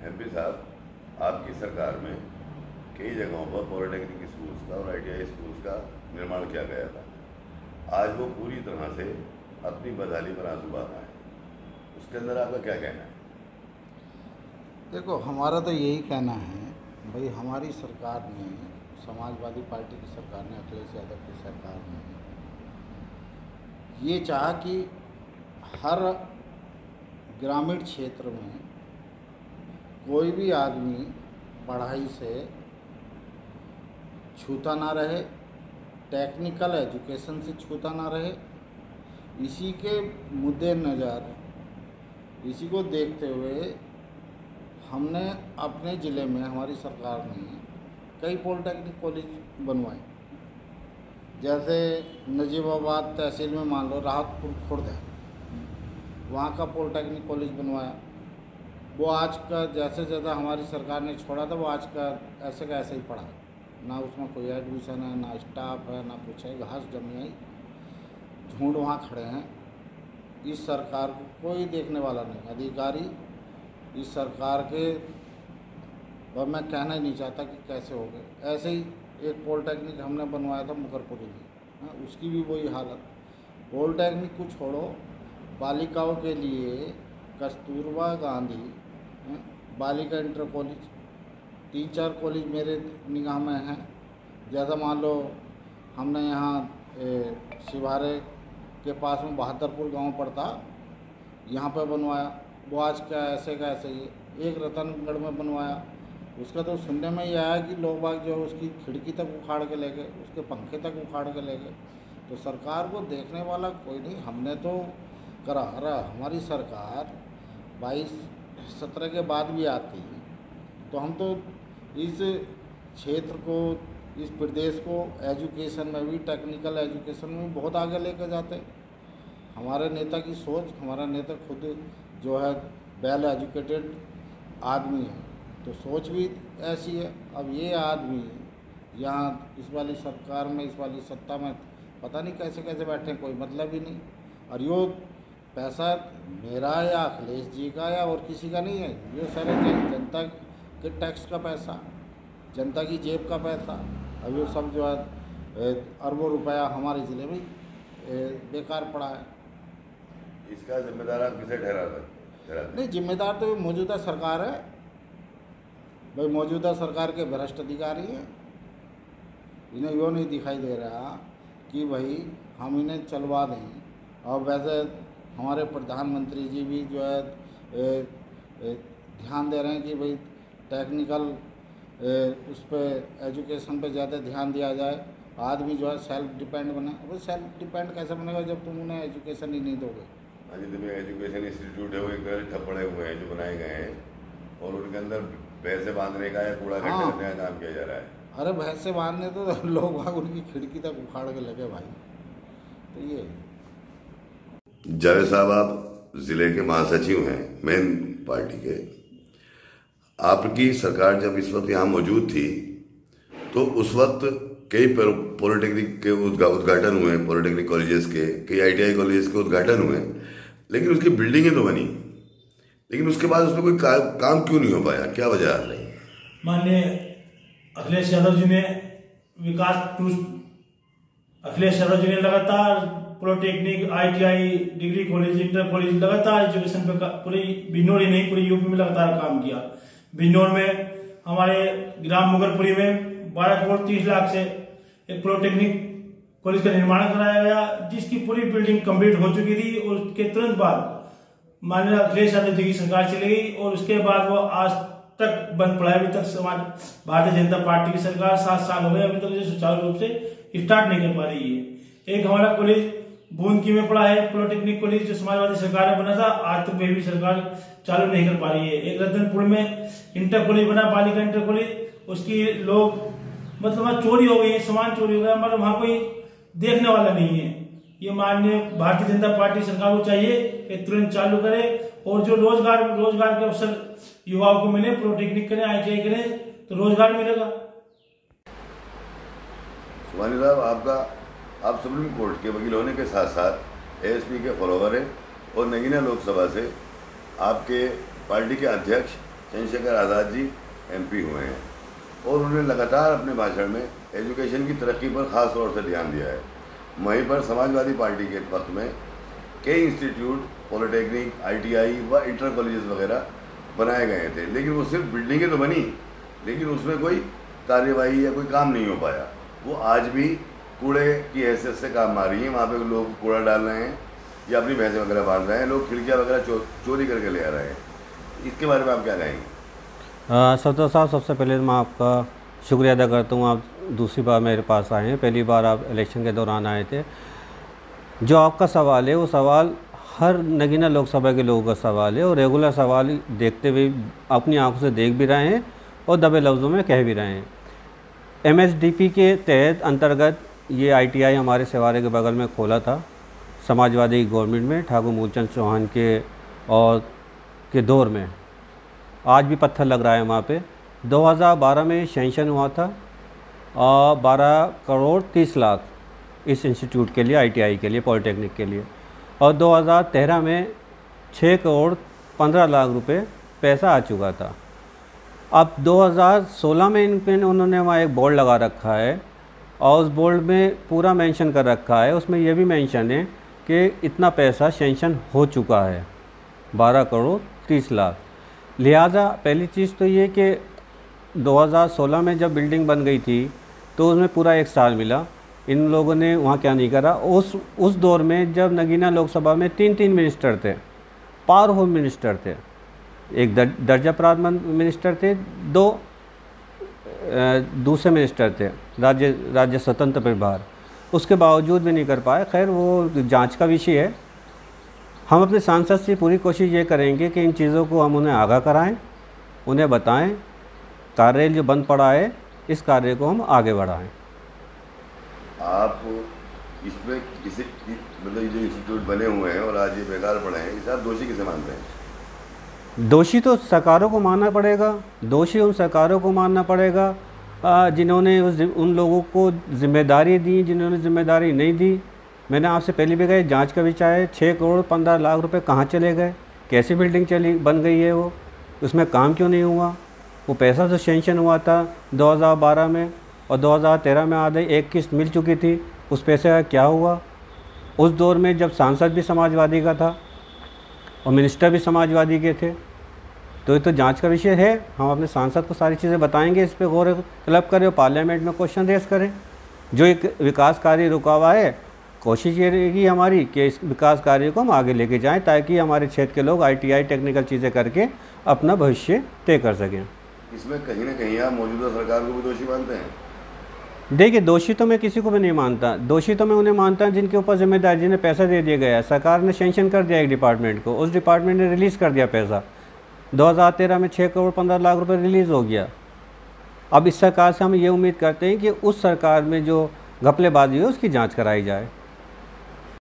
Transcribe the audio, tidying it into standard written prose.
MP साहब, आपकी सरकार में कई जगहों पर पॉलिटेक्निक स्कूल्स का और आईटीआई स्कूल्स का निर्माण किया गया था। आज वो पूरी तरह से अपनी बदहाली पर आंसू बहा रहा है। उसके अंदर आपका क्या कहना है? देखो, हमारा तो यही कहना है भाई, हमारी सरकार ने, समाजवादी पार्टी की सरकार ने, अखिलेश यादव की सरकार ने ये चाहा कि हर ग्रामीण क्षेत्र में कोई भी आदमी पढ़ाई से छूता ना रहे, टेक्निकल एजुकेशन से छूता ना रहे। इसी के मुद्दे नज़र, इसी को देखते हुए हमने अपने ज़िले में, हमारी सरकार ने कई पॉलिटेक्निक कॉलेज बनवाए। जैसे नजीबाबाद तहसील में मान लो राहतपुर खुर्द है, वहाँ का पॉलिटेक्निक कॉलेज बनवाया। वो आज का जैसे जैसा हमारी सरकार ने छोड़ा था, वो आज का ऐसे ही पड़ा, ना उसमें कोई एडमिशन है, ना स्टाफ है, ना कुछ है, घास जमी आई, झुंड वहाँ खड़े हैं। इस सरकार को कोई देखने वाला नहीं, अधिकारी इस सरकार के, और मैं कहना ही नहीं चाहता कि कैसे हो गए। ऐसे ही एक पॉलिटेक्निक हमने बनवाया था मुकरपुरी में, उसकी भी वही हालत। पॉलिटेक्निक को छोड़ो, बालिकाओं के लिए कस्तूरबा गांधी बालिका इंटर कॉलेज, 3-4 कॉलेज मेरे निगाह में हैं। जैसा मान लो हमने यहाँ शिवारे के पास में बहादुरपुर गांव पड़ता, यहाँ पे बनवाया। वो आज का ऐसे ही एक रतनगढ़ में बनवाया। उसका तो सुनने में ही आया कि लोग बाग जो है उसकी खिड़की तक उखाड़ के ले गए, उसके पंखे तक उखाड़ के ले गए। तो सरकार को देखने वाला कोई नहीं। हमने तो करा रहा, हमारी सरकार 22-17 के बाद भी आती, तो हम तो इस क्षेत्र को, इस प्रदेश को एजुकेशन में भी, टेक्निकल एजुकेशन में भी बहुत आगे लेकर जाते। हमारे नेता की सोच, हमारा नेता खुद जो है वेल एजुकेटेड आदमी है, तो सोच भी ऐसी है। अब ये आदमी यहाँ इस वाली सरकार में, इस वाली सत्ता में पता नहीं कैसे कैसे बैठे हैं, कोई मतलब ही नहीं। और यो पैसा मेरा या अखिलेश जी का या और किसी का नहीं है, ये सारे जनता के टैक्स का पैसा, जनता की जेब का पैसा। अब ये सब जो है अरबों रुपया हमारे ज़िले में बेकार पड़ा है। इसका जिम्मेदार आप किसे ठहराते? नहीं, जिम्मेदार तो मौजूदा सरकार है भाई, मौजूदा सरकार के भ्रष्ट अधिकारी हैं। इन्हें यो नहीं दिखाई दे रहा कि भाई हम इन्हें चलवा दें। और वैसे हमारे प्रधानमंत्री जी भी जो है ध्यान दे रहे हैं कि भाई टेक्निकल उस पर, एजुकेशन पे ज़्यादा ध्यान दिया जाए। आदमी जो है सेल्फ डिपेंड बने। वो सेल्फ डिपेंड कैसे बनेगा जब तुम उन्हें एजुकेशन ही नहीं दोगे? जितने एजुकेशन इंस्टीट्यूट है वो एक तरह ठप पड़े हुए हैं जो बनाए गए हैं, और उनके अंदर भैंसे बांधने का या कूड़ा इकट्ठा करने का काम किया जा रहा है। अरे भैंसे बांधने तो लोग भाग उनकी खिड़की तक उखाड़ के लगे भाई। तो ये जावेद साहब, आप जिले के महासचिव हैं मेन पार्टी के। आपकी सरकार जब इस वक्त यहाँ मौजूद थी तो उस वक्त कई पॉलिटेक्निक के उद्घाटन हुए, पॉलिटेक्निक कॉलेजेस के, कई आईटीआई कॉलेजेस के उद्घाटन हुए, लेकिन उसकी बिल्डिंगें तो बनी, लेकिन उसके बाद उसमें कोई काम क्यों नहीं हो पाया? क्या वजह रही? माननीय अखिलेश यादव जी ने अखिलेश यादव जी ने लगातार polytechnic, ITI, degree college, inter college, लगातार एजुकेशन पे पूरी बिजनौर ही नहीं पूरी यूपी में लगातार काम किया। बिजनौर में हमारे ग्राम मुगलपुरी में 12 करोड़ 30 लाख से एक पॉलिटेक्निक कॉलेज का निर्माण कराया गया, जिसकी पूरी बिल्डिंग कंप्लीट हो चुकी थी। और उसके तुरंत बाद माननीय अखिलेश यादव जी की सरकार चली गई, और उसके बाद वो आज तक बंद पड़ा है। अभी तक भारतीय जनता पार्टी की सरकार 7 साल हो गए, अभी तक सुचारू रूप से स्टार्ट नहीं कर पा रही है। एक हमारा कॉलेज बूंदकी में पड़ा है, पॉलिटेक्निक कॉलेज, जो समाजवादी सरकार ने बना था, आज तक वह भी सरकार चालू नहीं कर पा रही है। एक रतनपुर में इंटर कॉलेज बना, बालिका इंटर कॉलेज, उसकी लोग मतलब चोरी हो गई, सामान चोरी हो गया, मतलब वहां कोई देखने वाला नहीं है। ये माननीय भारतीय जनता पार्टी सरकार को चाहिए कि तुरंत चालू करे, और जो रोजगार के अवसर युवाओं को मिले, पॉलिटेक्निक करें, आईटीआई करें, तो रोजगार मिलेगा। सुभानी साहब, आप सुप्रीम कोर्ट के वकील होने के साथ साथ एएसपी के फॉलोवर हैं, और नगीना लोकसभा से आपके पार्टी के अध्यक्ष चंद्रशेखर आज़ाद जी MP हुए हैं और उन्होंने लगातार अपने भाषण में एजुकेशन की तरक्की पर ख़ास तौर से ध्यान दिया है। वहीं पर समाजवादी पार्टी के वक्त में कई इंस्टीट्यूट, पॉलिटेक्निक, ITI व इंटर कॉलेजेस वगैरह बनाए गए थे, लेकिन वो सिर्फ बिल्डिंगें तो बनी, लेकिन उसमें कोई कार्यवाही या कोई काम नहीं हो पाया। वो आज भी कूड़े की हैसियत से काम आ रही है। वहाँ पे लोग कूड़ा डाल रहे हैं या अपनी भैंसें वगैरह बांध रहे हैं, लोग खिड़कियाँ वगैरह चोरी करके ले आ रहे हैं। इसके बारे में आप क्या कहेंगे? सरदार साहब, सबसे पहले मैं आपका शुक्रिया अदा करता हूँ, आप दूसरी बार मेरे पास आए हैं। पहली बार आप इलेक्शन के दौरान आए थे। जो आपका सवाल है वो सवाल हर नगीना लोकसभा के लोगों का सवाल है और रेगुलर सवाल देखते हुए अपनी आंखों से देख भी रहे हैं और दबे लफ्ज़ों में कह भी रहे हैं। MSDP के तहत अंतर्गत ये ITI हमारे सेवारे के बगल में खोला था, समाजवादी गवर्नमेंट में ठाकुर मूलचंद चौहान के दौर में। आज भी पत्थर लग रहा है वहाँ पे। 2012 में सेंशन हुआ था 12 करोड़ 30 लाख इस इंस्टीट्यूट के लिए, ITI के लिए, पॉलिटेक्निक के लिए। और 2013 में 6 करोड़ 15 लाख रुपए पैसा आ चुका था। अब 2016 में उन्होंने वहाँ एक बोर्ड लगा रखा है और उस बोर्ड में पूरा मेंशन कर रखा है, उसमें यह भी मेंशन है कि इतना पैसा सेंशन हो चुका है, 12 करोड़ 30 लाख। लिहाजा पहली चीज़ तो ये कि 2016 में जब बिल्डिंग बन गई थी तो उसमें पूरा 1 साल मिला। इन लोगों ने वहाँ क्या नहीं करा। उस दौर में जब नगीना लोकसभा में 3 मिनिस्टर थे, पावरफुल मिनिस्टर थे, एक दर्जा प्राप्त मिनिस्टर थे, 2 दूसरे मिनिस्टर थे राज्य स्वतंत्र प्रभार, उसके बावजूद भी नहीं कर पाए। खैर वो जांच का विषय है। हम अपने सांसद से पूरी कोशिश ये करेंगे कि इन चीज़ों को हम उन्हें आगाह कराएं, उन्हें बताएं, कार्य जो बंद पड़ा है इस कार्य को हम आगे बढ़ाएं। आप इसमें किसी मतलब जो इंस्टीट्यूट बने हुए हैं और आज ये बेकार पड़े हैं, इसे आप दोषी किसे मानते हैं? दोषी तो सरकारों को मानना पड़ेगा। दोषी उन सरकारों को मानना पड़ेगा जिन्होंने उन लोगों को जिम्मेदारी दी, जिन्होंने जिम्मेदारी नहीं दी। मैंने आपसे पहले भी कहा, जांच का विषय है। 6 करोड़ 15 लाख रुपए कहाँ चले गए, कैसी बिल्डिंग बन गई है, वो उसमें काम क्यों नहीं हुआ? वो पैसा तो सेंशन हुआ था 2012 में और 2013 में आधे एक किस्त मिल चुकी थी, उस पैसे का क्या हुआ? उस दौर में जब सांसद भी समाजवादी का था और मिनिस्टर भी समाजवादी के थे, तो ये तो जांच का विषय है। हम अपने सांसद को सारी चीज़ें बताएंगे, इस पर गौर तलब करें और पार्लियामेंट में क्वेश्चन रेस करें। जो एक विकास कार्य रुका हुआ है, कोशिश ये रहेगी हमारी कि इस विकास कार्य को हम आगे लेके जाएं ताकि हमारे क्षेत्र के लोग ITI टेक्निकल चीज़ें करके अपना भविष्य तय कर सकें। इसमें कहीं ना कहीं आप मौजूदा सरकार को भी दोषी मानते हैं? देखिए, दोषी तो मैं किसी को भी नहीं मानता। दोषी तो मैं उन्हें मानता हूं जिनके ऊपर जिम्मेदारी, जिन्हें पैसा दे दिया गया है। सरकार ने सेंक्शन कर दिया एक डिपार्टमेंट को, उस डिपार्टमेंट ने रिलीज़ कर दिया पैसा। 2013 में 6 करोड़ 15 लाख रुपए रिलीज़ हो गया। अब इस सरकार से हम ये उम्मीद करते हैं कि उस सरकार में जो घपलेबाजी है उसकी जांच कराई जाए।